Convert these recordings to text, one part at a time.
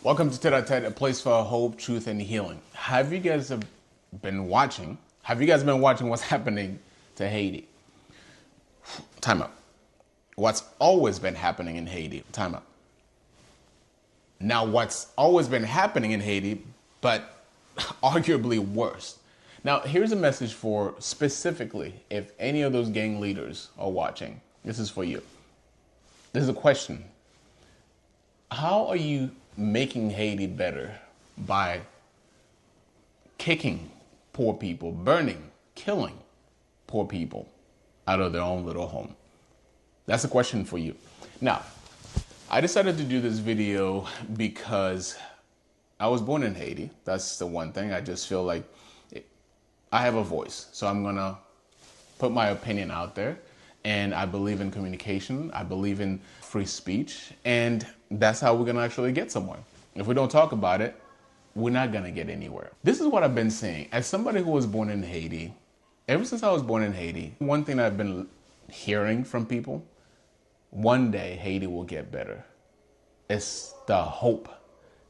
Welcome to Tet, a place for hope, truth, and healing. Have you guys been watching? Have you guys been watching what's happening to Haiti? Time up. What's always been happening in Haiti? Time up. Now, what's always been happening in Haiti, but arguably worse. Now, here's a message for specifically if any of those gang leaders are watching. This is for you. This is a question. How are you making Haiti better by kicking poor people, burning, killing poor people out of their own little home? That's a question for you. Now, I decided to do this video because I was born in Haiti. That's the one thing. I just feel like I have a voice. So I'm going to put my opinion out there. And I believe in communication. I believe in free speech. And that's how we're going to actually get somewhere. If we don't talk about it, we're not going to get anywhere. This is what I've been saying. As somebody who was born in Haiti, ever since I was born in Haiti, one thing that I've been hearing from people, one day Haiti will get better. It's the hope.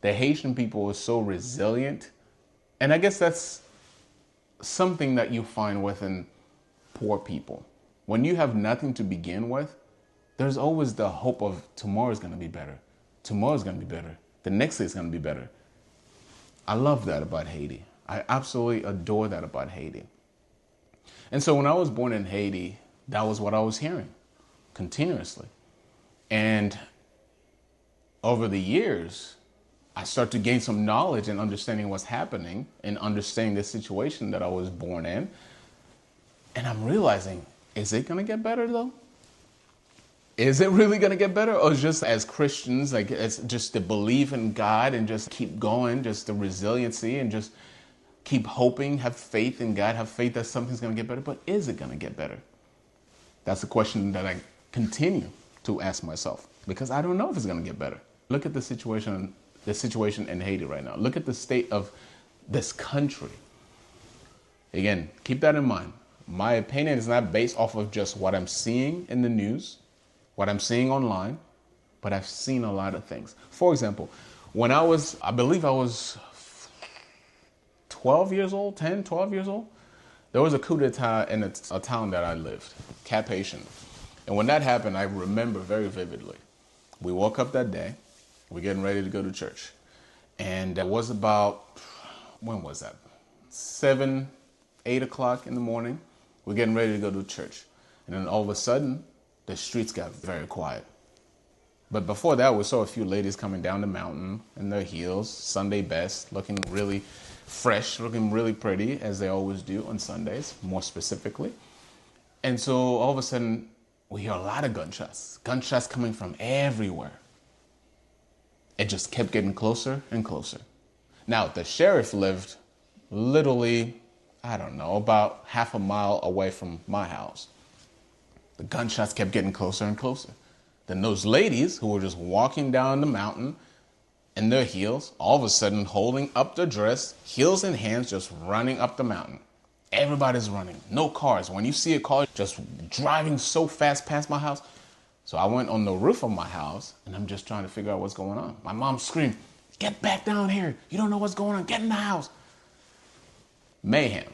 The Haitian people are so resilient. And I guess that's something that you find within poor people. When you have nothing to begin with, there's always the hope of tomorrow's going to be better. Tomorrow's going to be better. The next day is going to be better. I love that about Haiti. I absolutely adore that about Haiti. And so when I was born in Haiti, that was what I was hearing continuously. And over the years, I started to gain some knowledge and understanding what's happening and understanding the situation that I was born in. And I'm realizing, is it going to get better though? Is it really going to get better? Or just as Christians, like it's just the belief in God and just keep going, just the resiliency and just keep hoping, have faith in God, have faith that something's going to get better. But is it going to get better? That's the question that I continue to ask myself because I don't know if it's going to get better. Look at the situation in Haiti right now. Look at the state of this country. Again, keep that in mind. My opinion is not based off of just what I'm seeing in the news, what I'm seeing online, but I've seen a lot of things. For example, when I believe I was 12 years old, 10, 12 years old, there was a coup d'etat in a town that I lived, Cap Haitian. And when that happened, I remember very vividly. We woke up that day, we're getting ready to go to church. And it was about, when was that? 7, 8 o'clock in the morning. We're getting ready to go to church. And then all of a sudden, the streets got very quiet. But before that, we saw a few ladies coming down the mountain in their heels, Sunday best, looking really fresh, looking really pretty, as they always do on Sundays, more specifically. And so all of a sudden, we hear a lot of gunshots coming from everywhere. It just kept getting closer and closer. Now, the sheriff lived literally, I don't know, about half a mile away from my house. The gunshots kept getting closer and closer. Then those ladies who were just walking down the mountain in their heels, all of a sudden holding up their dress, heels in hands, just running up the mountain. Everybody's running, no cars. When you see a car just driving so fast past my house. So I went on the roof of my house and I'm just trying to figure out what's going on. My mom screamed, "Get back down here. You don't know what's going on. Get in the house." Mayhem.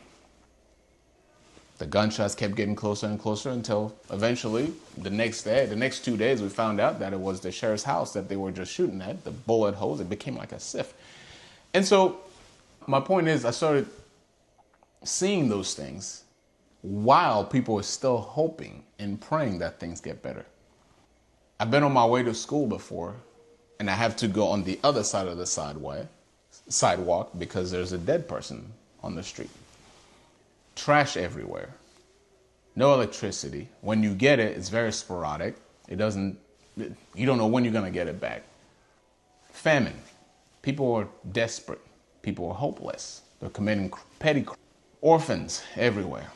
The gunshots kept getting closer and closer until eventually the next 2 days, we found out that it was the sheriff's house that they were just shooting at, the bullet holes. It became like a sift. And so my point is I started seeing those things while people are still hoping and praying that things get better. I've been on my way to school before and I have to go on the other side of the sidewalk because there's a dead person on the street. Trash everywhere. No electricity. When you get it, it's very sporadic. You don't know when you're going to get it back. Famine. People are desperate. People are hopeless. They're committing petty crimes. Orphans everywhere.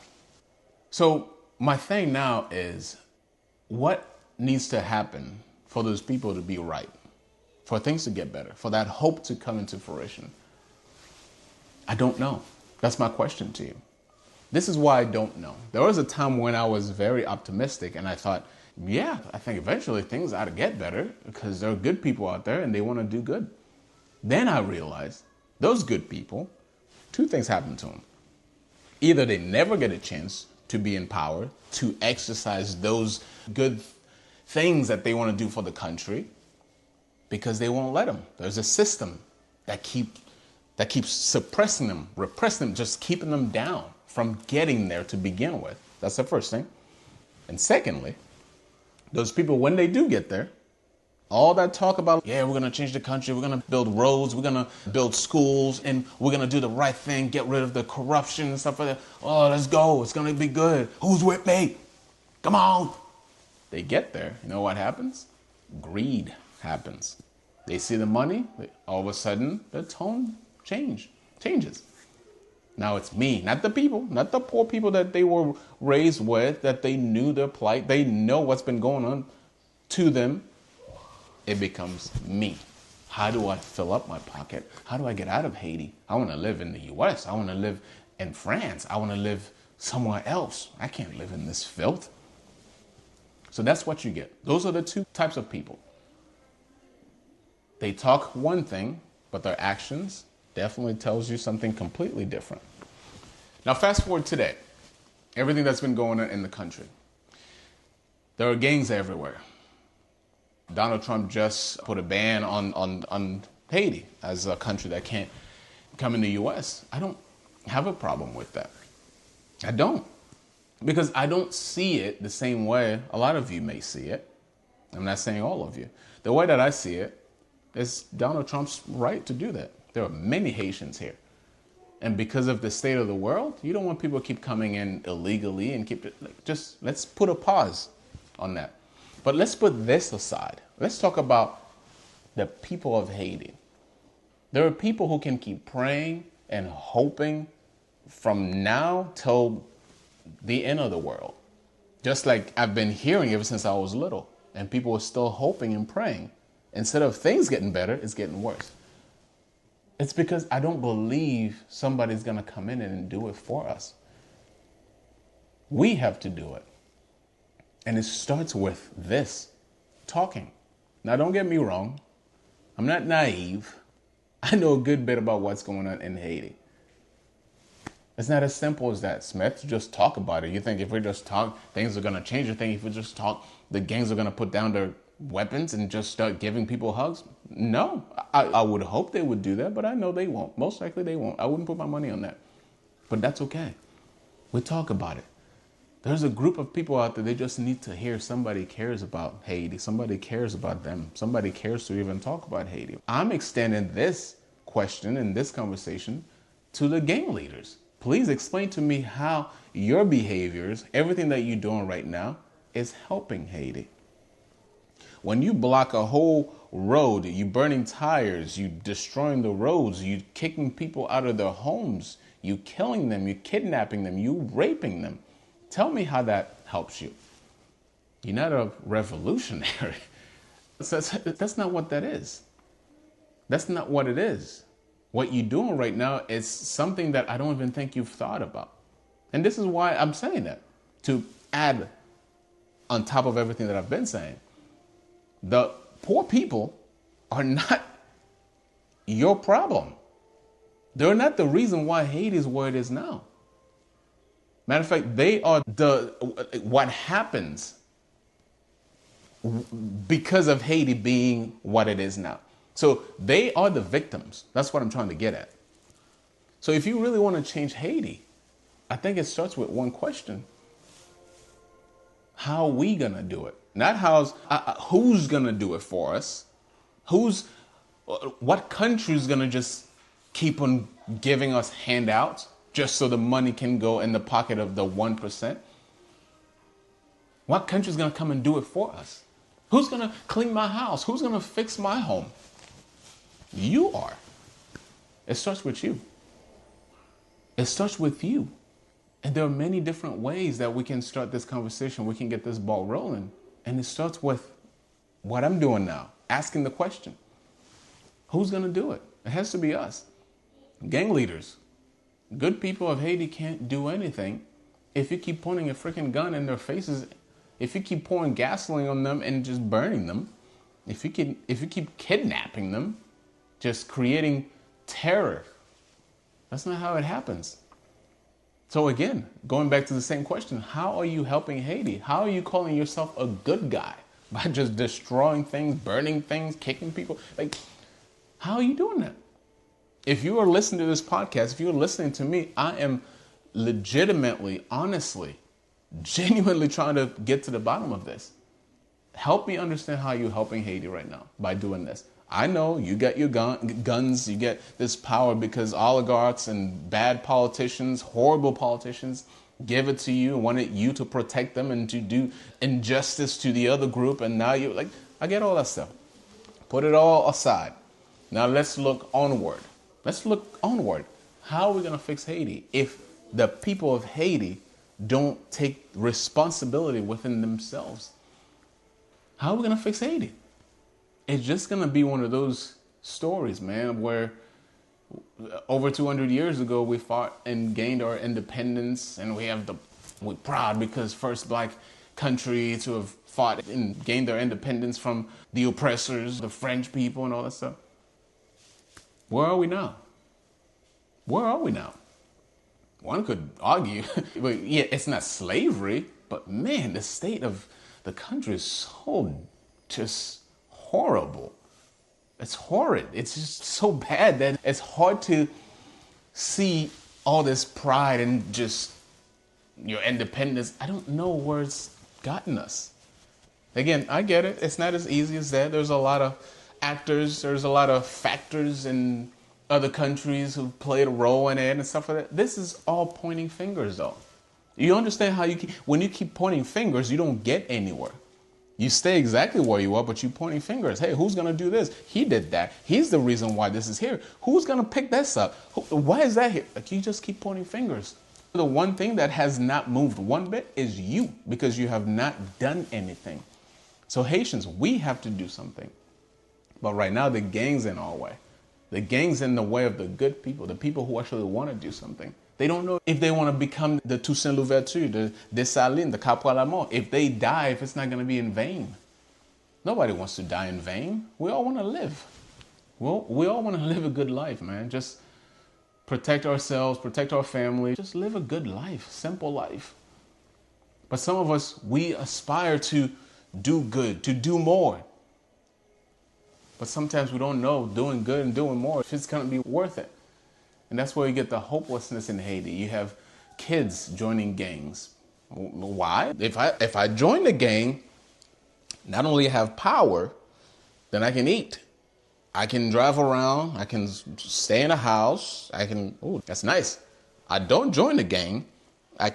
So my thing now is what needs to happen for those people to be right, for things to get better, for that hope to come into fruition? I don't know. That's my question to you. This is why I don't know. There was a time when I was very optimistic and I thought, yeah, I think eventually things ought to get better because there are good people out there and they want to do good. Then I realized those good people, two things happen to them. Either they never get a chance to be in power, to exercise those good things that they want to do for the country, because they won't let them. There's a system that keeps suppressing them, repressing them, just keeping them down from getting there to begin with. That's the first thing. And secondly, those people, when they do get there, all that talk about, yeah, we're going to change the country, we're going to build roads, we're going to build schools, and we're going to do the right thing, get rid of the corruption and stuff like that. Oh, let's go. It's going to be good. Who's with me? Come on. They get there. You know what happens? Greed happens. They see the money. All of a sudden, the tone changes. Now it's me, not the people, not the poor people that they were raised with, that they knew their plight. They know what's been going on to them. It becomes me. How do I fill up my pocket? How do I get out of Haiti? I want to live in the US. I want to live in France. I want to live somewhere else. I can't live in this filth. So that's what you get. Those are the two types of people. They talk one thing, but their actions definitely tells you something completely different. Now fast forward today. Everything that's been going on in the country. There are gangs everywhere. Donald Trump just put a ban on Haiti as a country that can't come in the U.S. I don't have a problem with that. I don't. Because I don't see it the same way a lot of you may see it. I'm not saying all of you. The way that I see it is Donald Trump's right to do that. There are many Haitians here. And because of the state of the world, you don't want people to keep coming in illegally and just let's put a pause on that. But let's put this aside. Let's talk about the people of Haiti. There are people who can keep praying and hoping from now till the end of the world. Just like I've been hearing ever since I was little. And people are still hoping and praying. Instead of things getting better, it's getting worse. It's because I don't believe somebody's going to come in and do it for us. We have to do it. And it starts with this, talking. Now, don't get me wrong. I'm not naive. I know a good bit about what's going on in Haiti. It's not as simple as that, Smith. Just talk about it. You think if we just talk, things are going to change? You think if we just talk, the gangs are going to put down their weapons and just start giving people hugs? No. I would hope they would do that, but I know they won't. Most likely they won't. I wouldn't put my money on that. But that's okay. We talk about it. There's a group of people out there, they just need to hear somebody cares about Haiti. Somebody cares about them. Somebody cares to even talk about Haiti. I'm extending this question and this conversation to the gang leaders. Please explain to me how your behaviors, everything that you're doing right now, is helping Haiti. When you block a whole road, you burning tires, you destroying the roads, you kicking people out of their homes, you killing them, you kidnapping them, you raping them. Tell me how that helps you. You're not a revolutionary. That's not what that is. That's not what it is. What you're doing right now is something that I don't even think you've thought about. And this is why I'm saying that, to add on top of everything that I've been saying. The poor people are not your problem. They're not the reason why Haiti is where it is now. Matter of fact, they are what happens because of Haiti being what it is now. So they are the victims. That's what I'm trying to get at. So if you really want to change Haiti, I think it starts with one question. How are we going to do it? Not who's going to do it for us? What country's going to just keep on giving us handouts just so the money can go in the pocket of the 1%? What country's going to come and do it for us? Who's going to clean my house? Who's going to fix my home? You are. It starts with you. It starts with you. And there are many different ways that we can start this conversation. We can get this ball rolling. And it starts with what I'm doing now, asking the question. Who's going to do it? It has to be us. Gang leaders. Good people of Haiti can't do anything if you keep pointing a freaking gun in their faces, if you keep pouring gasoline on them and just burning them, if you keep kidnapping them, just creating terror. That's not how it happens. So again, going back to the same question, how are you helping Haiti? How are you calling yourself a good guy by just destroying things, burning things, kicking people? Like, how are you doing that? If you are listening to this podcast, if you're listening to me, I am legitimately, honestly, genuinely trying to get to the bottom of this. Help me understand how you're helping Haiti right now by doing this. I know you get your guns, you get this power because oligarchs and bad politicians, horrible politicians, give it to you and wanted you to protect them and to do injustice to the other group. And now you're like, I get all that stuff. Put it all aside. Now let's look onward. Let's look onward. How are we going to fix Haiti if the people of Haiti don't take responsibility within themselves? How are we going to fix Haiti? It's just going to be one of those stories, man, where over 200 years ago, we fought and gained our independence, and we're proud because first black country to have fought and gained their independence from the oppressors, the French people and all that stuff. Where are we now? Where are we now? One could argue, but yeah, it's not slavery, but man, the state of the country is so just horrible. It's horrid. It's just so bad that it's hard to see all this pride and just your independence. I don't know where it's gotten us. Again, I get it. It's not as easy as that. There's a lot of actors. There's a lot of factors in other countries who played a role in it and stuff like that. This is all pointing fingers, though. You understand how when you keep pointing fingers, you don't get anywhere. You stay exactly where you are, but you're pointing fingers. Hey, who's going to do this? He did that. He's the reason why this is here. Who's going to pick this up? Why is that here? Like, you just keep pointing fingers. The one thing that has not moved one bit is you, because you have not done anything. So Haitians, we have to do something. But right now, the gang's in our way. The gang's in the way of the good people, the people who actually want to do something. They don't know if they want to become the Toussaint Louverture, the Dessalines, the Capra la Mort. If they die, if it's not going to be in vain. Nobody wants to die in vain. We all want to live. Well, we all want to live a good life, man. Just protect ourselves, protect our family. Just live a good life, simple life. But some of us, we aspire to do good, to do more. But sometimes we don't know doing good and doing more if it's going to be worth it. And that's where you get the hopelessness in Haiti. You have kids joining gangs. Why? If I join the gang, not only have power, then I can eat. I can drive around. I can stay in a house. That's nice. I don't join the gang. I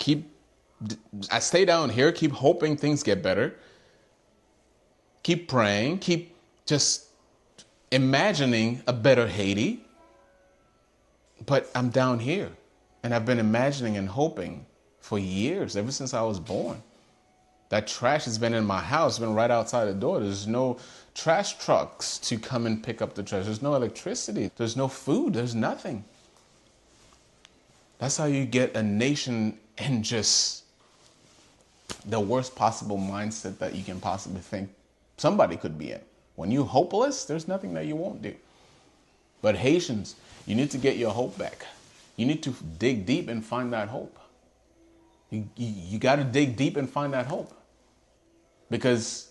stay down here, keep hoping things get better. Keep praying, keep just imagining a better Haiti. But I'm down here, and I've been imagining and hoping for years, ever since I was born. That trash has been in my house, been right outside the door. There's no trash trucks to come and pick up the trash. There's no electricity. There's no food. There's nothing. That's how you get a nation in just the worst possible mindset that you can possibly think somebody could be in. When you're hopeless, there's nothing that you won't do. But Haitians, you need to get your hope back. You need to dig deep and find that hope. You got to dig deep and find that hope. Because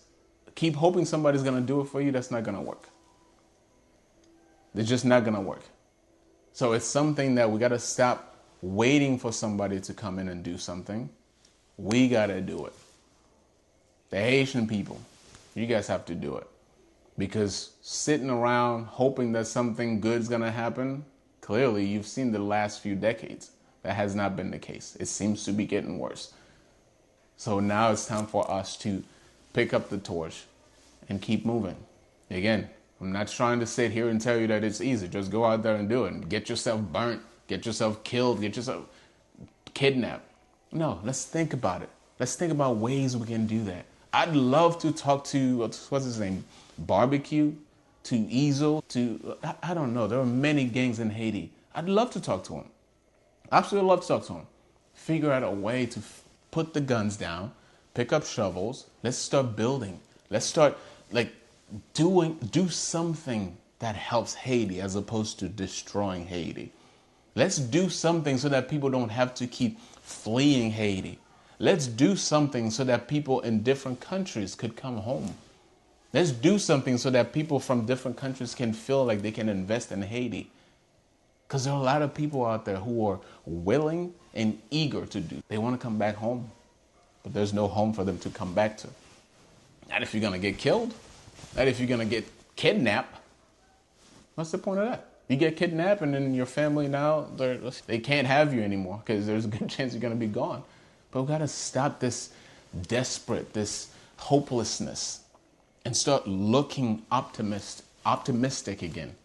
keep hoping somebody's going to do it for you, that's not going to work. It's just not going to work. So it's something that we got to stop waiting for somebody to come in and do something. We got to do it. The Haitian people, you guys have to do it. Because sitting around hoping that something good's going to happen, clearly you've seen the last few decades. That has not been the case. It seems to be getting worse. So now it's time for us to pick up the torch and keep moving. Again, I'm not trying to sit here and tell you that it's easy. Just go out there and do it. Get yourself burnt. Get yourself killed. Get yourself kidnapped. No, let's think about it. Let's think about ways we can do that. I'd love to talk to, what's his name? Barbecue, to Easel, to, I don't know. There are many gangs in Haiti. I'd love to talk to him. Absolutely love to talk to him. Figure out a way to put the guns down, pick up shovels. Let's start building. Let's start do something that helps Haiti as opposed to destroying Haiti. Let's do something so that people don't have to keep fleeing Haiti. Let's do something so that people in different countries could come home. Let's do something so that people from different countries can feel like they can invest in Haiti. Because there are a lot of people out there who are willing and eager to do. They want to come back home, but there's no home for them to come back to. Not if you're going to get killed. Not if you're going to get kidnapped. What's the point of that? You get kidnapped and then your family now, they can't have you anymore because there's a good chance you're going to be gone. But we got to stop this this hopelessness and start looking optimistic again.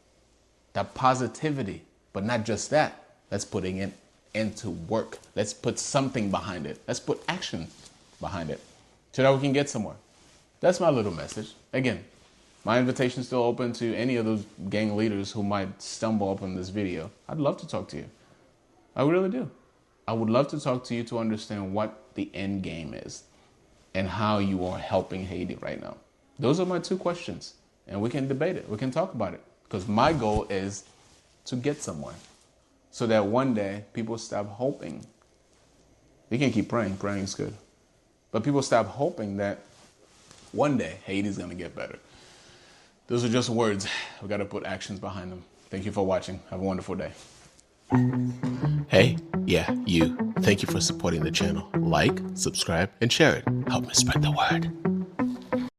That positivity, but not just that. Let's putting it into work. Let's put something behind it. Let's put action behind it so that we can get somewhere. That's my little message. Again, my invitation is still open to any of those gang leaders who might stumble upon this video. I'd love to talk to you. I really do. I would love to talk to you to understand what the end game is and how you are helping Haiti right now. Those are my two questions, and we can debate it. We can talk about it, because my goal is to get somewhere so that one day people stop hoping. You can keep praying. Praying is good. But people stop hoping that one day Haiti's going to get better. Those are just words. We got to put actions behind them. Thank you for watching. Have a wonderful day. Hey, yeah, you. Thank you for supporting the channel. Like, subscribe, and share it. Help me spread the word.